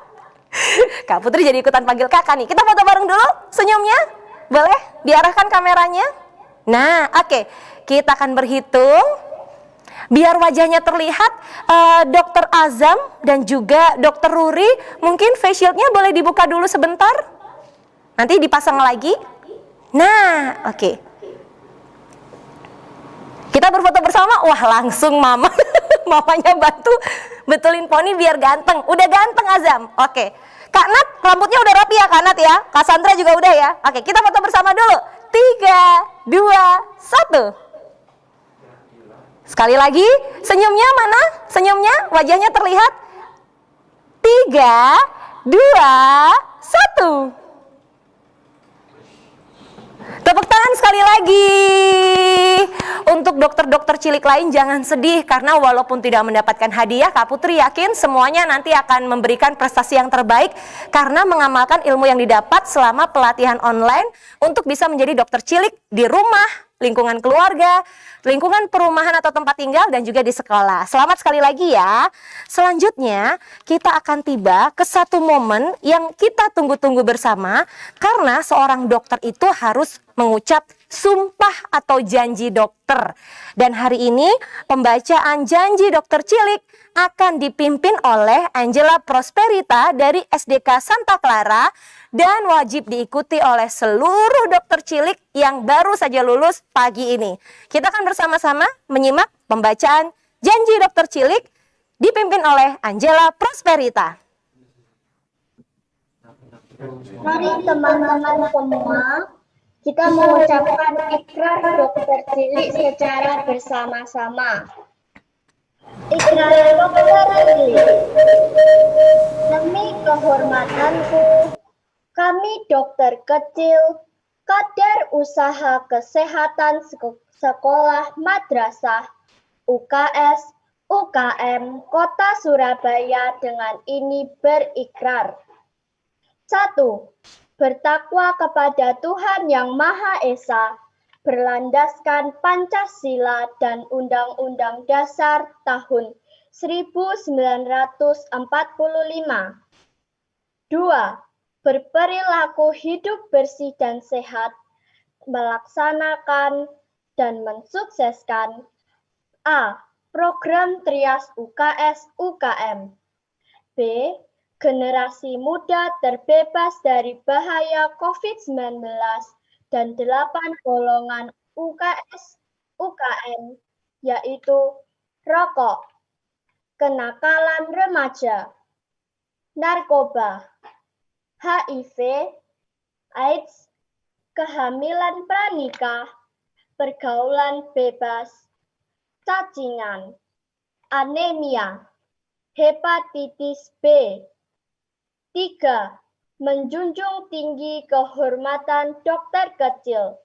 Kak Putri jadi ikutan panggil kakak nih. Kita foto bareng dulu senyumnya. Boleh? Diarahkan kameranya. Nah oke. Kita akan berhitung. Biar wajahnya terlihat Dokter Azam dan juga Dokter Ruri. Mungkin face shieldnya boleh dibuka dulu sebentar. Nanti dipasang lagi. Nah oke. Kita berfoto bersama, wah langsung mama, mamanya bantu betulin poni biar ganteng. Udah ganteng Azam, oke. Kak Nat, rambutnya udah rapi ya Kak Nat ya? Kak Sandra juga udah ya? Oke, kita foto bersama dulu. 3, 2, 1. Sekali lagi, senyumnya mana? Senyumnya, wajahnya terlihat. 3, 2, 1. Tepuk tangan sekali lagi. Untuk dokter-dokter cilik lain jangan sedih karena walaupun tidak mendapatkan hadiah, Kak Putri yakin semuanya nanti akan memberikan prestasi yang terbaik karena mengamalkan ilmu yang didapat selama pelatihan online untuk bisa menjadi dokter cilik di rumah, lingkungan keluarga, lingkungan perumahan atau tempat tinggal, dan juga di sekolah. Selamat sekali lagi ya. Selanjutnya kita akan tiba ke satu momen yang kita tunggu-tunggu bersama karena seorang dokter itu harus mengucap sumpah atau janji dokter. Dan hari ini pembacaan janji dokter cilik akan dipimpin oleh Angela Prosperita dari SDK Santa Clara dan wajib diikuti oleh seluruh dokter cilik yang baru saja lulus pagi ini. Kita akan bersama-sama menyimak pembacaan janji dokter cilik dipimpin oleh Angela Prosperita. Mari teman-teman semua, kita mengucapkan ikrar dokter cilik secara bersama-sama. Ikrar Dokter Cili. Demi kehormatanku, kami dokter kecil, kader usaha kesehatan sekolah madrasah, UKS, UKM, Kota Surabaya dengan ini berikrar. 1. Bertakwa kepada Tuhan Yang Maha Esa, berlandaskan Pancasila dan Undang-Undang Dasar tahun 1945. 2. Berperilaku hidup bersih dan sehat, melaksanakan dan mensukseskan A. Program Trias UKS UKM. B. Generasi muda terbebas dari bahaya COVID-19 dan 8 golongan UKS UKM, yaitu rokok, kenakalan remaja, narkoba, HIV, AIDS, kehamilan pranikah, pergaulan bebas, cacingan, anemia, hepatitis B. 3. Menjunjung tinggi kehormatan dokter kecil,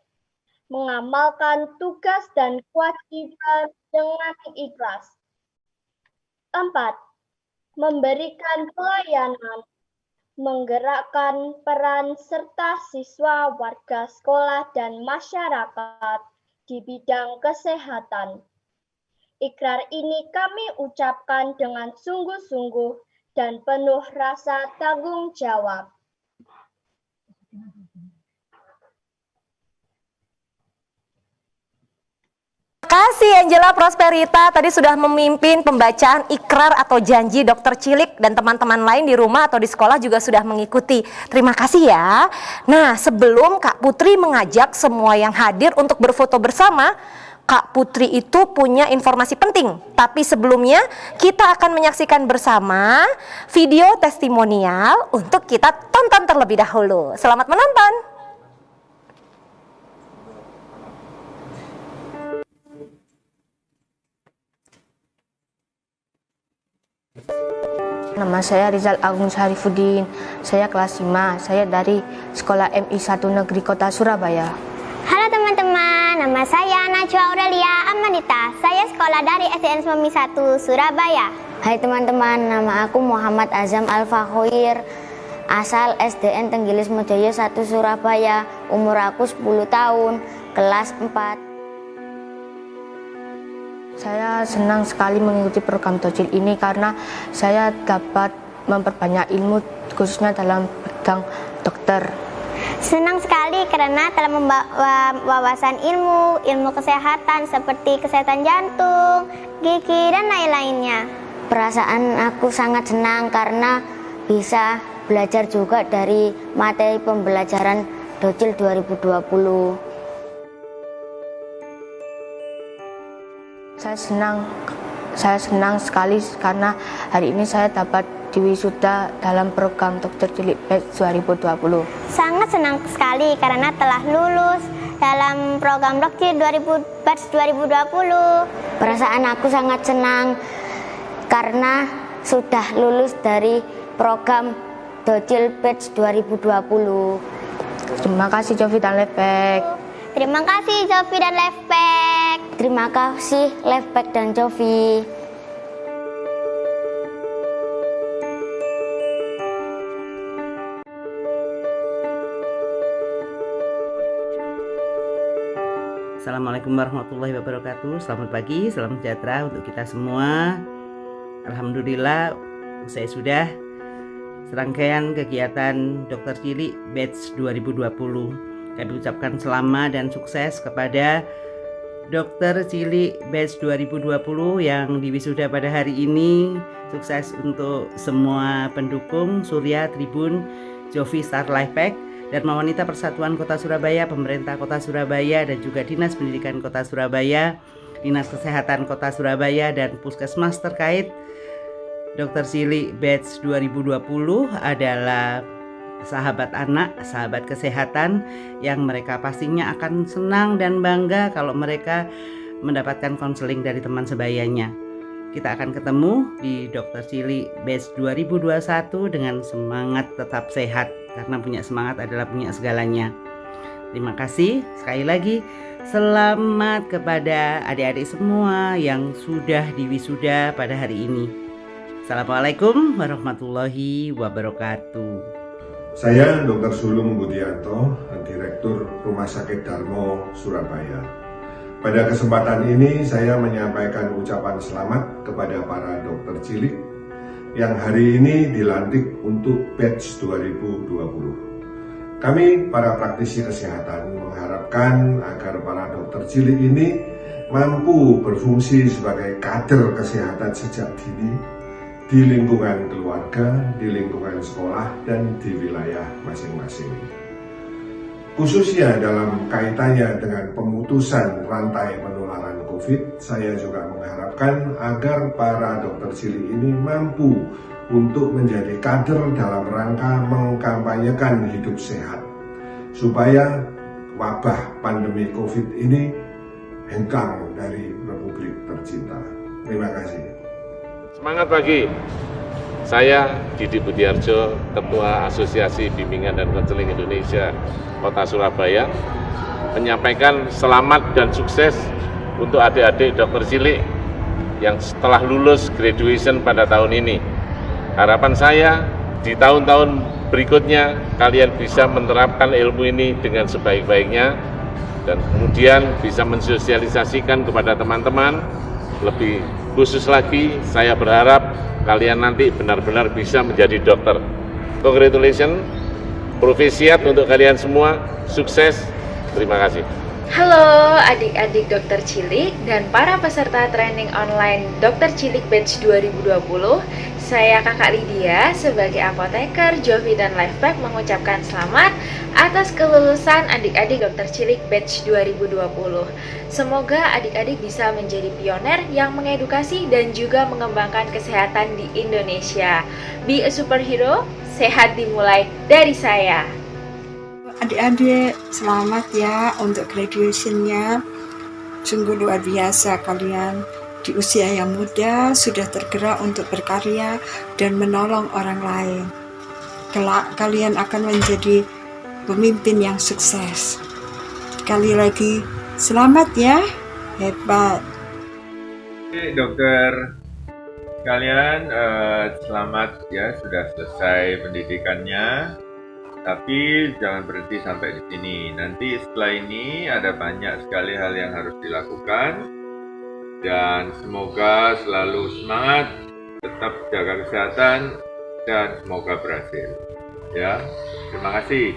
mengamalkan tugas dan kewajiban dengan ikhlas. 4. Memberikan pelayanan, menggerakkan peran serta siswa, warga sekolah, dan masyarakat di bidang kesehatan. Ikrar ini kami ucapkan dengan sungguh-sungguh dan penuh rasa tanggung jawab. Terima kasih Angela Prosperita, tadi sudah memimpin pembacaan ikrar atau janji Dokter Cilik, dan teman-teman lain di rumah atau di sekolah juga sudah mengikuti. Terima kasih ya. Nah, sebelum Kak Putri mengajak semua yang hadir untuk berfoto bersama, Kak Putri itu punya informasi penting. Tapi sebelumnya kita akan menyaksikan bersama video testimonial untuk kita tonton terlebih dahulu. Selamat menonton. Nama saya Rizal Agung Syarifuddin. Saya kelas 5. Saya dari Sekolah MI 1 Negeri Kota Surabaya. Halo teman-teman, nama saya Najwa Aurelia Amanita. Saya sekolah dari SDN Sememi 1 Surabaya. Hai teman-teman, nama aku Muhammad Azam Al-Fakhoir, asal SDN Tenggilis Mojoyo 1 Surabaya. Umur aku 10 tahun, kelas 4. Saya senang sekali mengikuti program Docil ini karena saya dapat memperbanyak ilmu khususnya dalam bidang dokter. Senang sekali karena telah membawa wawasan ilmu kesehatan seperti kesehatan jantung, gigi, dan lain-lainnya. Perasaan aku sangat senang karena bisa belajar juga dari materi pembelajaran Docil 2020. Saya senang sekali karena hari ini saya dapat diwisuda dalam program Dokter Cilik Batch 2020. Sangat senang sekali karena telah lulus dalam program Dokter Batch 2020. Perasaan aku sangat senang karena sudah lulus dari program Docil Batch 2020. Terima kasih Jovi dan Lefek. Terima kasih Jovi dan Lefek. Terima kasih Lefek dan Jovi. Assalamualaikum warahmatullahi wabarakatuh. Selamat pagi, salam sejahtera untuk kita semua. Alhamdulillah, saya sudah serangkaian kegiatan Dokter Cilik Batch 2020. Kami ucapkan selamat dan sukses kepada Dokter Cilik Batch 2020 yang diwisuda pada hari ini. Sukses untuk semua pendukung Surya, Tribun, Jovi, Star Life Pack, Dharma Wanita Persatuan Kota Surabaya, Pemerintah Kota Surabaya, dan juga Dinas Pendidikan Kota Surabaya, Dinas Kesehatan Kota Surabaya, dan Puskesmas terkait. Dokter Cilik Batch 2020 adalah sahabat anak, sahabat kesehatan yang mereka pastinya akan senang dan bangga kalau mereka mendapatkan konseling dari teman sebayanya. kita akan ketemu di Dr. Cili Batch 2021 dengan semangat tetap sehat, karena punya semangat adalah punya segalanya. Terima kasih sekali lagi. Selamat kepada adik-adik semua yang sudah diwisuda pada hari ini. Assalamualaikum warahmatullahi wabarakatuh. Saya Dr. Sulung Budianto, Direktur Rumah Sakit Darmo, Surabaya. Pada kesempatan ini saya menyampaikan ucapan selamat kepada para dokter cilik yang hari ini dilantik untuk batch 2020. Kami para praktisi kesehatan mengharapkan agar para dokter cilik ini mampu berfungsi sebagai kader kesehatan sejak dini di lingkungan keluarga, di lingkungan sekolah, dan di wilayah masing-masing. Khususnya dalam kaitannya dengan pemutusan rantai penularan COVID, saya juga mengharapkan agar para dokter cilik ini mampu untuk menjadi kader dalam rangka mengkampanyekan hidup sehat, supaya wabah pandemi COVID ini hengkang dari Republik tercinta. Terima kasih. Semangat pagi. Saya Didi Budiarjo, Ketua Asosiasi Bimbingan dan Konseling Indonesia Kota Surabaya, menyampaikan selamat dan sukses untuk adik-adik dokter cilik yang setelah lulus graduation pada tahun ini. Harapan saya di tahun-tahun berikutnya kalian bisa menerapkan ilmu ini dengan sebaik-baiknya dan kemudian bisa mensosialisasikan kepada teman-teman. Lebih khusus lagi, saya berharap kalian nanti benar-benar bisa menjadi dokter. Congratulations, profesiat untuk kalian semua, sukses, terima kasih. Halo adik-adik dokter cilik dan para peserta training online Dokter Cilik Batch 2020. Saya Kakak Lydia sebagai apoteker Jovi dan Lifepack mengucapkan selamat atas kelulusan adik-adik dokter cilik Batch 2020. Semoga adik-adik bisa menjadi pioner yang mengedukasi dan juga mengembangkan kesehatan di Indonesia. Be a superhero, sehat dimulai dari saya. Adik-adik, selamat ya untuk graduation-nya. Sungguh luar biasa kalian. Di usia yang muda sudah tergerak untuk berkarya dan menolong orang lain. Kelak kalian akan menjadi pemimpin yang sukses. Sekali lagi, selamat ya, hebat. Dokter kalian selamat ya, sudah selesai pendidikannya. Tapi jangan berhenti sampai di sini. Nanti setelah ini ada banyak sekali hal yang harus dilakukan. Dan semoga selalu semangat, tetap jaga kesehatan, dan semoga berhasil. Ya, terima kasih.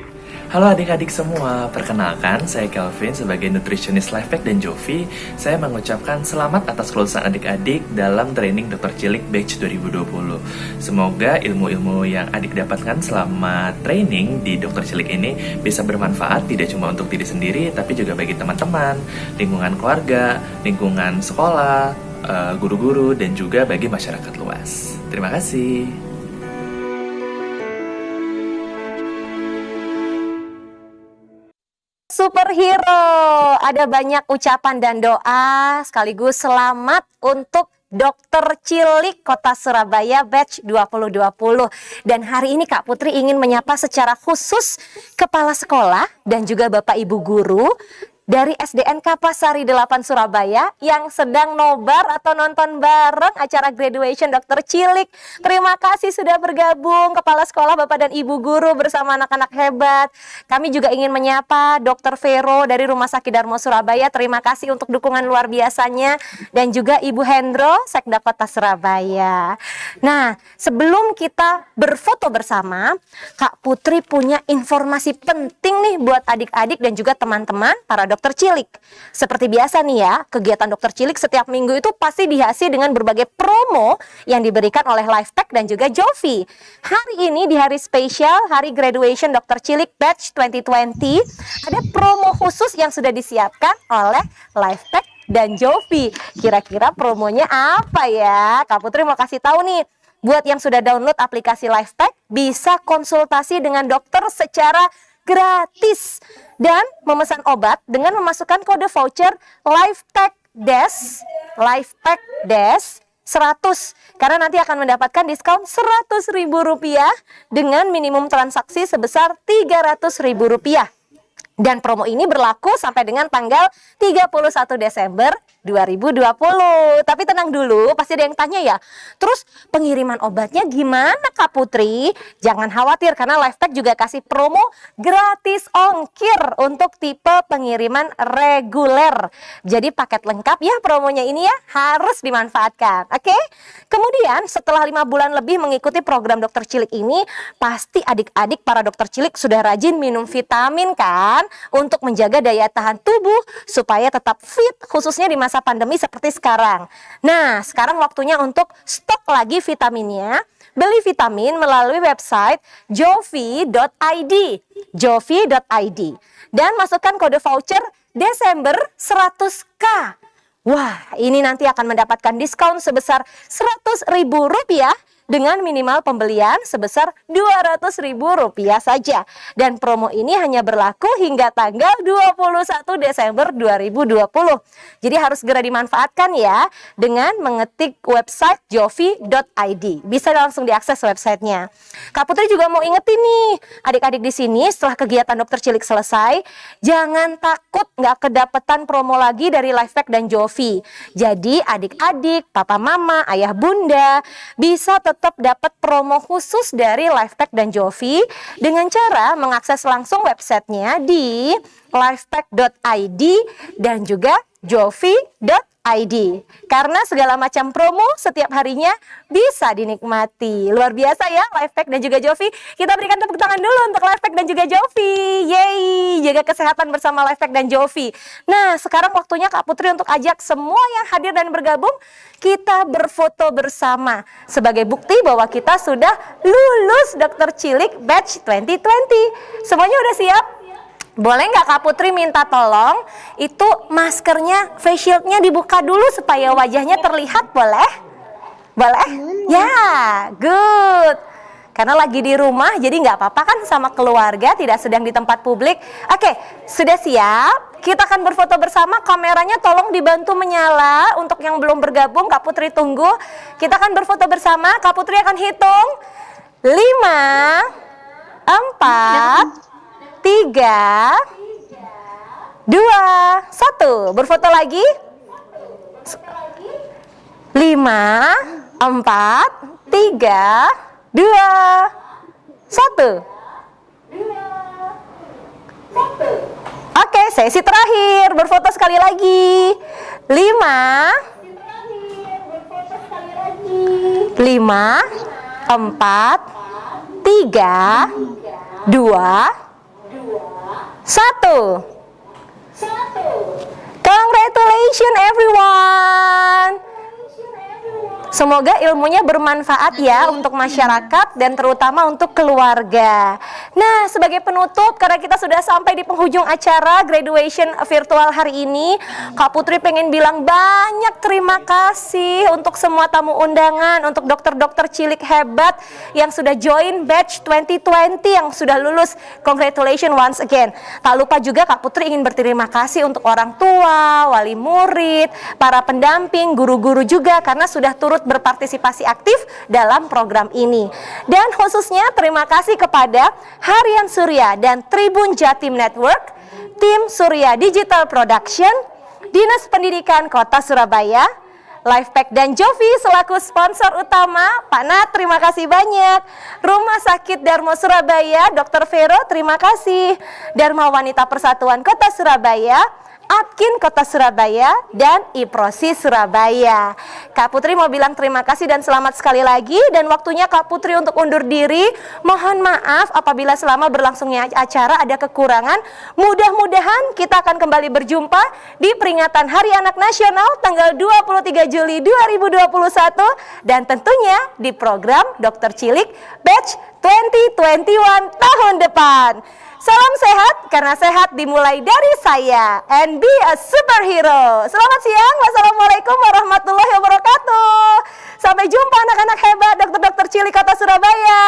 Halo adik-adik semua, perkenalkan saya Kelvin sebagai nutritionist Lifepack dan Jovi. Saya mengucapkan selamat atas kelulusan adik-adik dalam training Dokter Cilik Batch 2020. Semoga ilmu-ilmu yang adik dapatkan selama training di Dokter Cilik ini bisa bermanfaat tidak cuma untuk diri sendiri, tapi juga bagi teman-teman, lingkungan keluarga, lingkungan sekolah, guru-guru, dan juga bagi masyarakat luas. Terima kasih. Superhero, ada banyak ucapan dan doa sekaligus selamat untuk Dokter Cilik Kota Surabaya Batch 2020. Dan hari ini Kak Putri ingin menyapa secara khusus Kepala Sekolah dan juga Bapak Ibu Guru dari SDN Kapasari 8 Surabaya yang sedang nobar atau nonton bareng acara graduation Dokter Cilik. Terima kasih sudah bergabung Kepala Sekolah, Bapak dan Ibu Guru bersama anak-anak hebat. Kami juga ingin menyapa Dr. Vero dari Rumah Sakit Darmo Surabaya. Terima kasih untuk dukungan luar biasanya. Dan juga Ibu Hendro, Sekda Kota Surabaya. Nah, sebelum kita berfoto bersama, Kak Putri punya informasi penting nih buat adik-adik dan juga teman-teman para dokter cilik. Seperti biasa nih ya, kegiatan dokter cilik setiap minggu itu pasti dihiasi dengan berbagai promo yang diberikan oleh Lifepack dan juga Jovi. Hari ini di hari spesial, hari graduation dokter cilik Batch 2020, ada promo khusus yang sudah disiapkan oleh Lifepack dan Jovi. Kira-kira promonya apa ya? Kak Putri mau kasih tahu nih. Buat yang sudah download aplikasi Lifepack, bisa konsultasi dengan dokter secara gratis dan memesan obat dengan memasukkan kode voucher Lifepack Dash 100 karena nanti akan mendapatkan diskon Rp100.000 dengan minimum transaksi sebesar Rp300.000. Dan promo ini berlaku sampai dengan tanggal 31 Desember 2020. Tapi tenang dulu, pasti ada yang tanya ya. Terus pengiriman obatnya gimana Kak Putri? Jangan khawatir karena Lifepack juga kasih promo gratis ongkir untuk tipe pengiriman reguler. Jadi paket lengkap ya promonya ini ya, harus dimanfaatkan. Oke? Kemudian setelah 5 bulan lebih mengikuti program Dokter Cilik ini, pasti adik-adik para dokter cilik sudah rajin minum vitamin kan? Untuk menjaga daya tahan tubuh supaya tetap fit khususnya di masa pandemi seperti sekarang. Nah, sekarang waktunya untuk stok lagi vitaminnya. Beli vitamin melalui website jovi.id dan masukkan kode voucher Desember 100K. Wah, ini nanti akan mendapatkan diskon sebesar Rp100.000 dengan minimal pembelian sebesar Rp200.000 saja. Dan promo ini hanya berlaku hingga tanggal 21 Desember 2020. Jadi harus segera dimanfaatkan ya dengan mengetik website jovi.id. Bisa langsung diakses websitenya. Kak Putri juga mau ingetin nih, adik-adik di sini setelah kegiatan Dokter Cilik selesai, jangan takut nggak kedapetan promo lagi dari Lifepack dan Jovi. Jadi adik-adik, papa mama, ayah bunda bisa tetap dapat promo khusus dari Lifepack dan Jovi dengan cara mengakses langsung websitenya di lifepack.id dan juga jovi.id. Karena segala macam promo setiap harinya bisa dinikmati. Luar biasa ya Lifepack dan juga Jovi. Kita berikan tepuk tangan dulu untuk Lifepack dan juga Jovi. Yeay, jaga kesehatan bersama Lifepack dan Jovi. Nah, sekarang waktunya Kak Putri untuk ajak semua yang hadir dan bergabung kita berfoto bersama sebagai bukti bahwa kita sudah lulus Dokter Cilik Batch 2020. Semuanya udah siap? Boleh nggak Kak Putri minta tolong itu maskernya, face shieldnya dibuka dulu supaya wajahnya terlihat, boleh? Boleh? Ya, good. Karena lagi di rumah jadi nggak apa-apa kan sama keluarga, tidak sedang di tempat publik. Oke, sudah siap? Kita akan berfoto bersama, kameranya tolong dibantu menyala. Untuk yang belum bergabung, Kak Putri tunggu. Kita akan berfoto bersama, Kak Putri akan hitung 5, 4, 3, 2, 1. Berfoto lagi. 5, 4, 3, 2, 1. Oke, sesi terakhir. Berfoto sekali lagi. 5, 4, 3, 2, 1. Congratulations everyone. Semoga ilmunya bermanfaat ya untuk masyarakat dan terutama untuk keluarga. Nah, sebagai penutup karena kita sudah sampai di penghujung acara graduation virtual hari ini, Kak Putri pengen bilang banyak terima kasih untuk semua tamu undangan, untuk dokter-dokter cilik hebat yang sudah join batch 2020 yang sudah lulus. Congratulations once again. Tak lupa juga Kak Putri ingin berterima kasih untuk orang tua, wali murid, para pendamping, guru-guru juga karena sudah turut berpartisipasi aktif dalam program ini. Dan khususnya terima kasih kepada Harian Surya dan Tribun Jatim Network, tim Surya Digital Production, Dinas Pendidikan Kota Surabaya, Lifepack dan Jovi selaku sponsor utama. Pak Nat, terima kasih banyak. Rumah Sakit Darmo Surabaya, Dr. Vero, terima kasih. Dharma Wanita Persatuan Kota Surabaya, Apkin Kota Surabaya, dan Iprosi Surabaya. Kak Putri mau bilang terima kasih dan selamat sekali lagi. Dan waktunya Kak Putri untuk undur diri. Mohon maaf apabila selama berlangsungnya acara ada kekurangan. Mudah-mudahan kita akan kembali berjumpa di peringatan Hari Anak Nasional tanggal 23 Juli 2021. Dan tentunya di program Dokter Cilik Batch 2021 tahun depan. Salam sehat, karena sehat dimulai dari saya. And be a superhero. Selamat siang, wassalamualaikum warahmatullahi wabarakatuh. Sampai jumpa anak-anak hebat dokter-dokter cilik Kota Surabaya.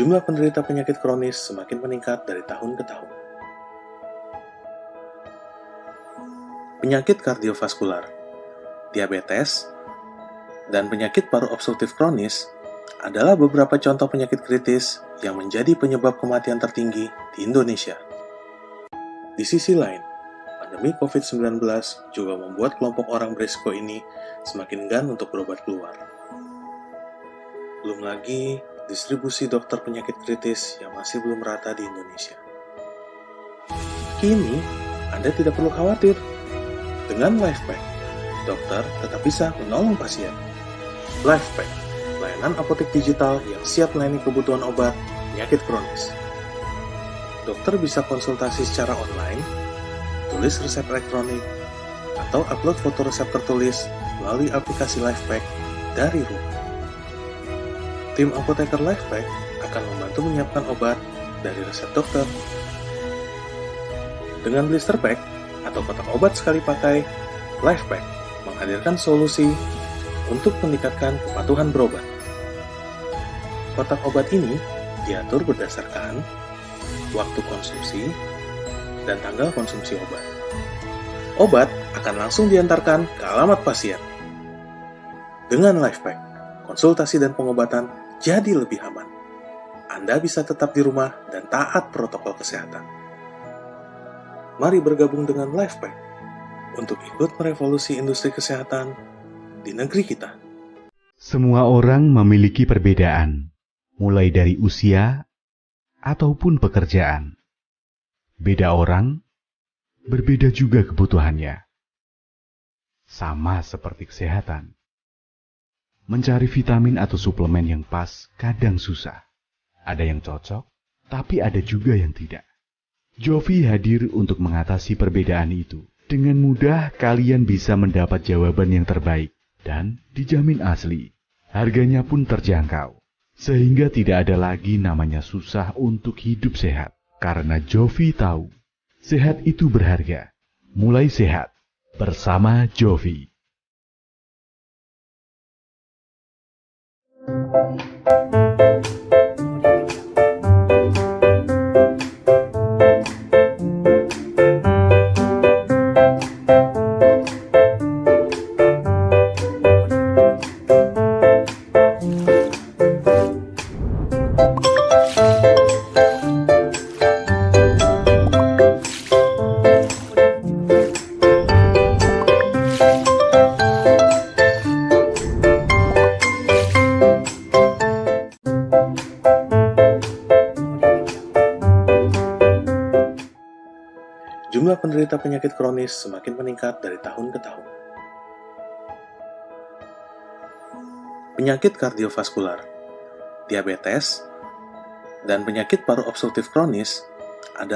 Jumlah penderita penyakit kronis semakin meningkat dari tahun ke tahun. Penyakit kardiovaskular, diabetes, dan penyakit paru obstruktif kronis adalah beberapa contoh penyakit kritis yang menjadi penyebab kematian tertinggi di Indonesia. Di sisi lain, pandemi COVID-19 juga membuat kelompok orang berisiko ini semakin enggan untuk berobat keluar. Belum lagi distribusi dokter penyakit kritis yang masih belum merata di Indonesia. Kini, Anda tidak perlu khawatir. Dengan LifePack, dokter tetap bisa menolong pasien. LifePack, layanan apotek digital yang siap melayani kebutuhan obat penyakit kronis. Dokter bisa konsultasi secara online, tulis resep elektronik, atau upload foto resep tertulis melalui aplikasi LifePack dari rumah. Tim apoteker LifePack akan membantu menyiapkan obat dari resep dokter. Dengan blister pack atau kotak obat sekali pakai, LifePack menghadirkan solusi untuk meningkatkan kepatuhan berobat. Kotak obat ini diatur berdasarkan waktu konsumsi dan tanggal konsumsi obat. Obat akan langsung diantarkan ke alamat pasien. Dengan LifePack, konsultasi dan pengobatan jadi lebih aman. Anda bisa tetap di rumah dan taat protokol kesehatan. Mari bergabung dengan LifePack untuk ikut merevolusi industri kesehatan di negeri kita. Semua orang memiliki perbedaan, mulai dari usia ataupun pekerjaan. Beda orang, berbeda juga kebutuhannya. Sama seperti kesehatan. Mencari vitamin atau suplemen yang pas kadang susah. Ada yang cocok, tapi ada juga yang tidak. Jovi hadir untuk mengatasi perbedaan itu. Dengan mudah kalian bisa mendapat jawaban yang terbaik dan dijamin asli. Harganya pun terjangkau. Sehingga tidak ada lagi namanya susah untuk hidup sehat. Karena Jovi tahu, sehat itu berharga. Mulai sehat bersama Jovi. Jumlah penderita penyakit kronis semakin meningkat dari tahun ke tahun. Penyakit kardiovaskular, diabetes, dan penyakit paru obstruktif kronis adalah